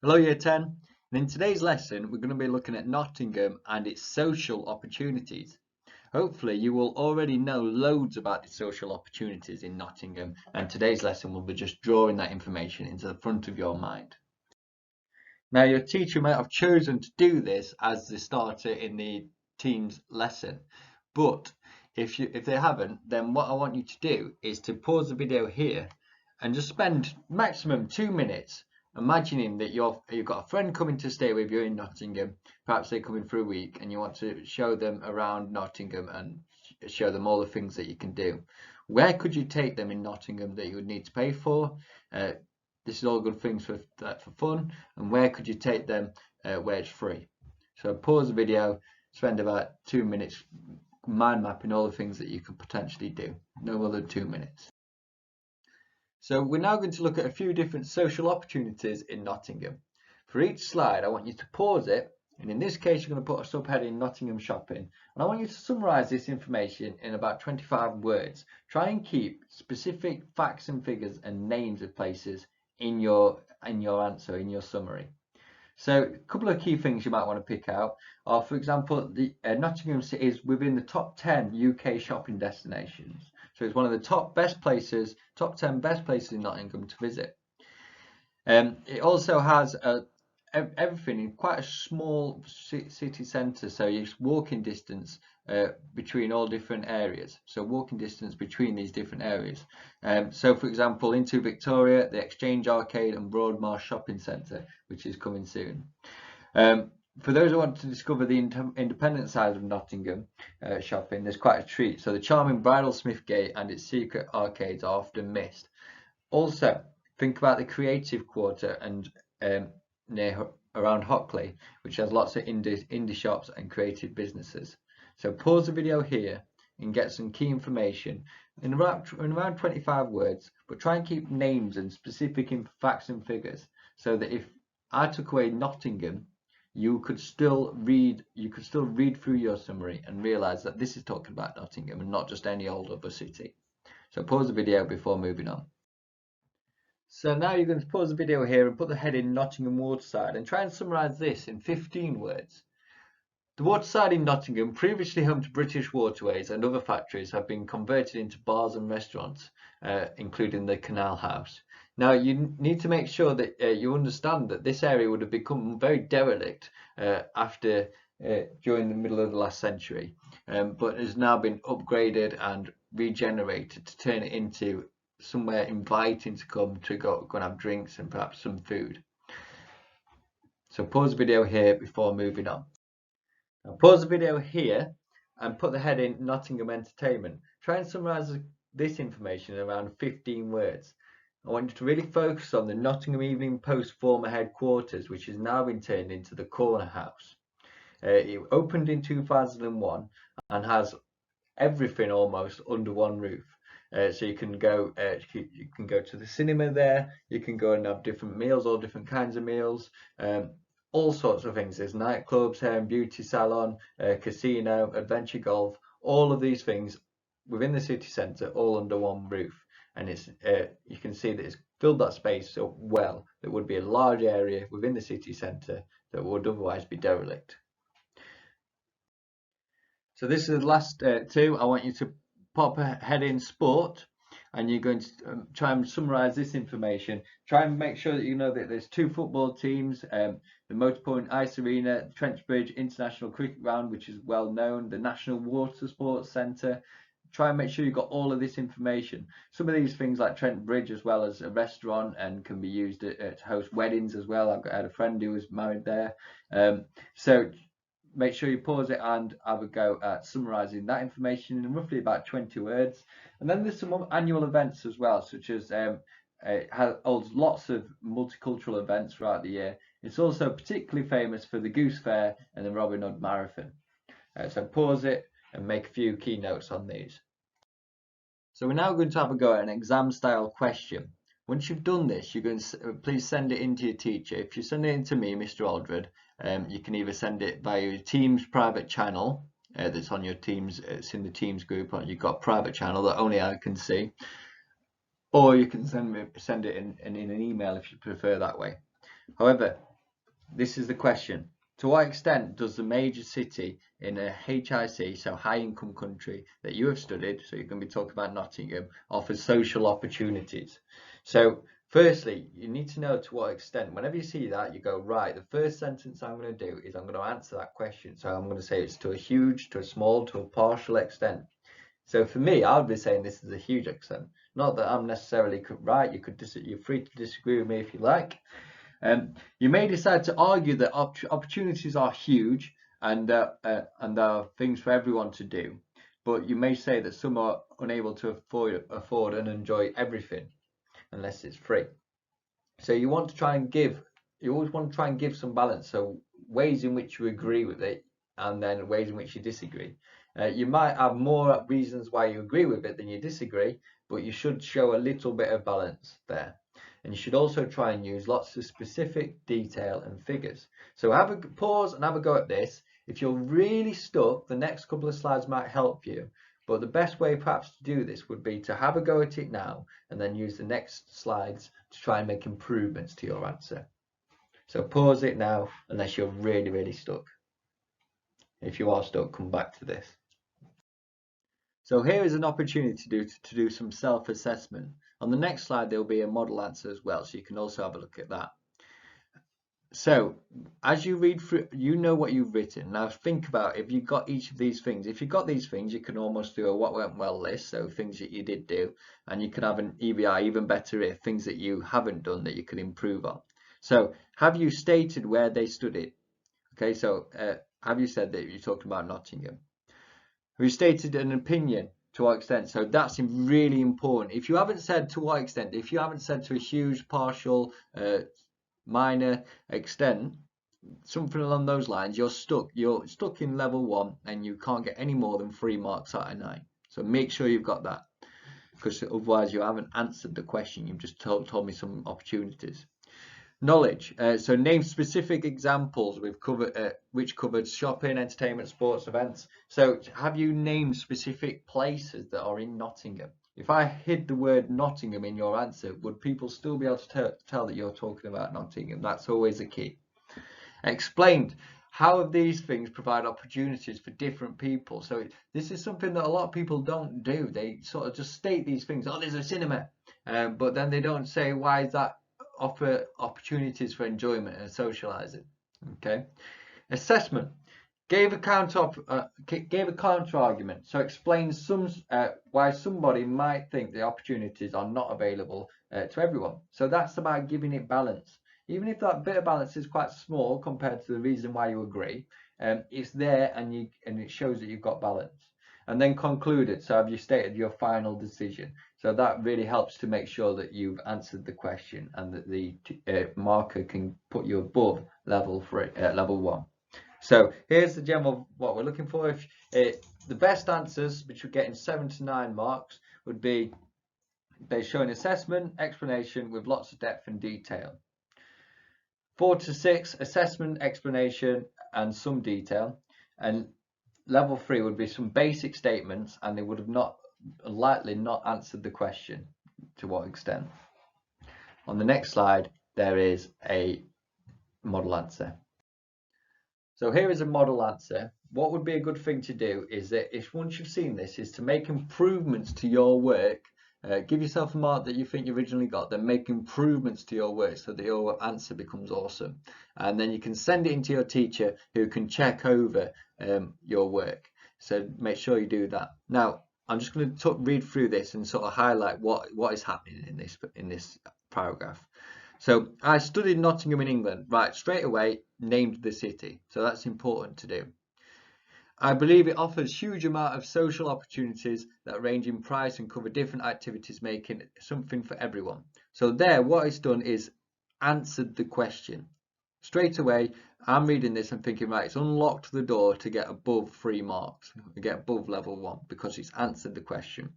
Hello Year 10, and in today's lesson we're going to be looking at Nottingham and its social opportunities. Hopefully you will already know loads about the social opportunities in Nottingham, and today's lesson will be just drawing that information into the front of your mind. Now your teacher might have chosen to do this as the starter in the team's lesson, but if they haven't, then what I want you to do is to pause the video here and just spend maximum 2 minutes imagining that you've got a friend coming to stay with you in Nottingham. Perhaps they're coming for a week and you want to show them around Nottingham and show them all the things that you can do. Where could you take them in Nottingham that you would need to pay for? This is all good things for fun. And where could you take them where it's free? So pause the video, spend about 2 minutes mind mapping all the things that you could potentially do. No more than 2 minutes. So we're now going to look at a few different social opportunities in Nottingham. For each slide, I want you to pause it, and in this case, you're going to put a subheading Nottingham shopping, and I want you to summarise this information in about 25 words. Try and keep specific facts and figures and names of places in your answer, in your summary. So a couple of key things you might want to pick out are, for example, the Nottingham is within the top 10 UK shopping destinations. So it's one of the top 10 best places in Nottingham to visit. It also has everything in quite a small city centre, so it's walking distance between all different areas. So walking distance between these different areas. So for example, into Victoria, the Exchange Arcade and Broadmarsh Shopping Centre, which is coming soon. For those who want to discover the independent side of Nottingham shopping, there's quite a treat. So the charming Bridlesmith Gate and its secret arcades are often missed. Also, think about the Creative Quarter and around Hockley, which has lots of indie shops and creative businesses. So pause the video here and get some key information in around 25 words, but try and keep names and specific facts and figures, so that if I took away Nottingham, you could still read through your summary and realise that this is talking about Nottingham and not just any old other city. So pause the video before moving on. So now you're going to pause the video here and put the heading Nottingham Waterside and try and summarise this in 15 words. The waterside in Nottingham, previously home to British Waterways and other factories, have been converted into bars and restaurants, including the Canal House. Now you need to make sure that you understand that this area would have become very derelict during the middle of the last century, but has now been upgraded and regenerated to turn it into somewhere inviting to come to go and have drinks and perhaps some food. So pause the video here before moving on. Now pause the video here and put the heading Nottingham Entertainment. Try and summarise this information in around 15 words. I want you to really focus on the Nottingham Evening Post former headquarters, which has now been turned into the Corner House. It opened in 2001 and has everything almost under one roof. So you can go to the cinema there, you can go and have different meals, all different kinds of meals, all sorts of things. There's nightclubs, hair and beauty salon, casino, adventure golf, all of these things within the city centre, all under one roof. And it's you can see that it's filled that space so well that would be a large area within the city centre that would otherwise be derelict. So this is the last two. I want you to pop a heading sport, and you're going to try and summarise this information. Try and make sure that you know that there's 2 football teams, the Motorpoint Ice Arena, the Trench Bridge International Cricket Ground, which is well known, the National Water Sports Centre. Try and make sure you've got all of this information. Some of these things like Trent Bridge as well as a restaurant and can be used to host weddings as well. I had a friend who was married there. So make sure you pause it and have a go at summarising that information in roughly about 20 words. And then there's some annual events as well, such as it holds lots of multicultural events throughout the year. It's also particularly famous for the Goose Fair and the Robin Hood Marathon. So pause it and make a few key notes on these. So we're now going to have a go at an exam style question. Once you've done this, you're going to please send it in to your teacher. If you send it in to me, Mr. Aldred, you can either send it via your Teams private channel that's on your Teams, it's in the Teams group, or you've got a private channel that only I can see, or you can send it in an email if you prefer that way. However, this is the question. To what extent does the major city in a HIC, so high income country that you have studied, so you're going to be talking about Nottingham, offer social opportunities? So firstly, you need to know to what extent. Whenever you see that, you go, right, the first sentence I'm going to do is I'm going to answer that question. So I'm going to say it's to a huge, to a small, to a partial extent. So for me, I would be saying this is a huge extent. Not that I'm necessarily right. You're free to disagree with me if you like. You may decide to argue that opportunities are huge and there are things for everyone to do, but you may say that some are unable to afford and enjoy everything unless it's free. So you want to try and you always want to try and give some balance. So ways in which you agree with it and then ways in which you disagree. You might have more reasons why you agree with it than you disagree, but you should show a little bit of balance there. And you should also try and use lots of specific detail and figures. So have a pause and have a go at this. If you're really stuck, the next couple of slides might help you. But the best way perhaps to do this would be to have a go at it now and then use the next slides to try and make improvements to your answer. So pause it now unless you're really, really stuck. If you are stuck, come back to this. So here is an opportunity to do some self-assessment. On the next slide, there will be a model answer as well, so you can also have a look at that. So as you read through, you know what you've written. Now think about if you've got each of these things. If you've got these things, you can almost do a what went well list, so things that you did do, and you can have an EBI, even better if, things that you haven't done that you can improve on. So have you stated where they studied? Okay, so have you said that you talked about Nottingham? Have you stated an opinion? To what extent? So that's really important. If you haven't said to what extent, if you haven't said to a huge, partial, minor extent, something along those lines, you're stuck in level 1 and you can't get any more than 3 marks out of 9. So make sure you've got that, because otherwise you haven't answered the question. You've just told me some opportunities. Knowledge. So name specific examples we've covered, which covered shopping, entertainment, sports, events. So have you named specific places that are in Nottingham? If I hid the word Nottingham in your answer, would people still be able to tell that you're talking about Nottingham? That's always a key. Explained. How have these things provide opportunities for different people? So this is something that a lot of people don't do. They sort of just state these things. Oh, there's a cinema, but then they don't say why is that offer opportunities for enjoyment and socializing. Okay. Assessment. Gave a counter argument. So explains why somebody might think the opportunities are not available to everyone. So that's about giving it balance. Even if that bit of balance is quite small compared to the reason why you agree, it's there and it shows that you've got balance. And then concluded. So have you stated your final decision? So that really helps to make sure that you've answered the question and that the marker can put you above level 1. So here's the general what we're looking for. If the best answers, which would get in 7 to 9 marks, would be they show an assessment, explanation with lots of depth and detail. 4 to 6, assessment, explanation, and some detail. And level 3 would be some basic statements, and they would have likely not answered the question. To what extent? On the next slide, there is a model answer. So here is a model answer. What would be a good thing to do is that if once you've seen this, is to make improvements to your work. Give yourself a mark that you think you originally got, then make improvements to your work so that your answer becomes awesome. And then you can send it into your teacher who can check over your work. So make sure you do that. Now, I'm just going to read through this and sort of highlight what is happening in this paragraph. So I studied Nottingham in England. Right, straight away named the city. So that's important to do. I believe it offers huge amount of social opportunities that range in price and cover different activities, making it something for everyone. So there, what it's done is answered the question. Straight away, I'm reading this and thinking, right, it's unlocked the door to get above 3 marks, to get above level 1, because it's answered the question.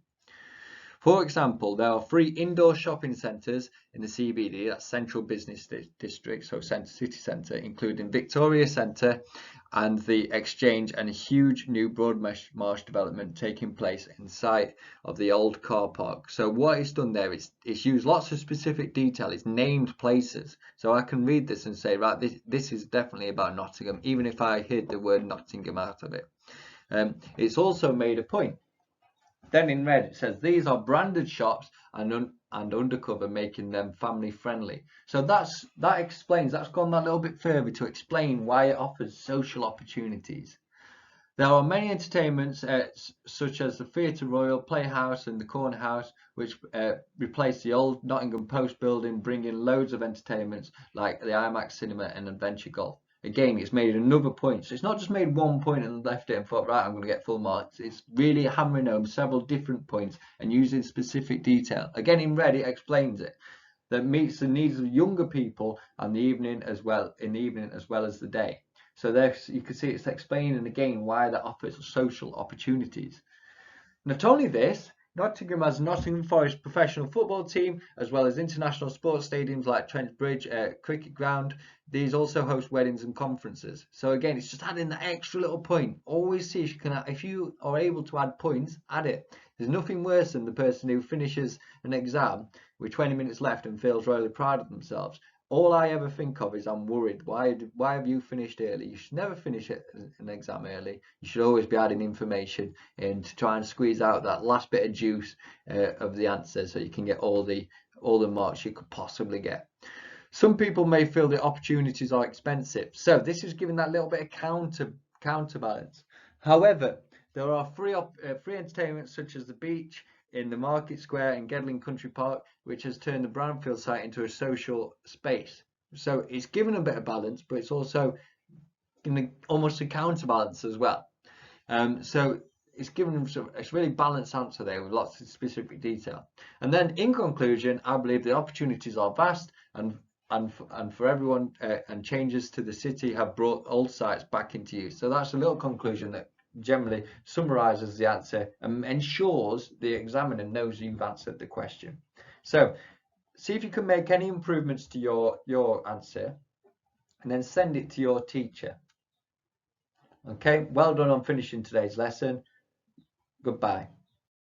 For example, there are 3 indoor shopping centres in the CBD, that's Central Business District, so city centre, including Victoria Centre and the Exchange, and a huge new Broadmarsh development taking place inside of the old car park. So what it's done there, it's used lots of specific detail, it's named places. So I can read this and say, right, this is definitely about Nottingham, even if I hid the word Nottingham out of it. It's also made a point. Then in red it says these are branded shops and undercover, making them family friendly. So that's gone that little bit further to explain why it offers social opportunities. There are many entertainments such as the Theatre Royal, Playhouse and the Corner House, which replace the old Nottingham Post building, bringing loads of entertainments like the IMAX Cinema and Adventure Golf. Again, it's made another point. So it's not just made one point and left it and thought, right, I'm going to get full marks. It's really hammering home several different points and using specific detail. Again, in red, it explains it. That meets the needs of younger people and the evening as well, in the evening as well as the day. So there you can see it's explaining again why that offers social opportunities. Not only this, Nottingham has Nottingham Forest professional football team, as well as international sports stadiums like Trent Bridge cricket ground. These also host weddings and conferences. So again, it's just adding that extra little point. Always see if you are able to add points, add it. There's nothing worse than the person who finishes an exam with 20 minutes left and feels really proud of themselves. All I ever think of is I'm worried. Why have you finished early? You should never finish an exam early. You should always be adding information in to try and squeeze out that last bit of juice of the answer, so you can get all the marks you could possibly get. Some people may feel the opportunities are expensive, so this is giving that little bit of counterbalance. However, there are free entertainments such as the beach in the Market Square in Gedling Country Park, which has turned the brownfield site into a social space. So it's given a bit of balance, but it's also almost a counterbalance as well. So it's given them a really balanced answer there with lots of specific detail. And then in conclusion, I believe the opportunities are vast and for everyone, and changes to the city have brought old sites back into use. So that's a little conclusion that generally summarizes the answer and ensures the examiner knows you've answered the question. So see if you can make any improvements to your answer and then send it to your teacher. Okay, well done on finishing today's lesson. Goodbye.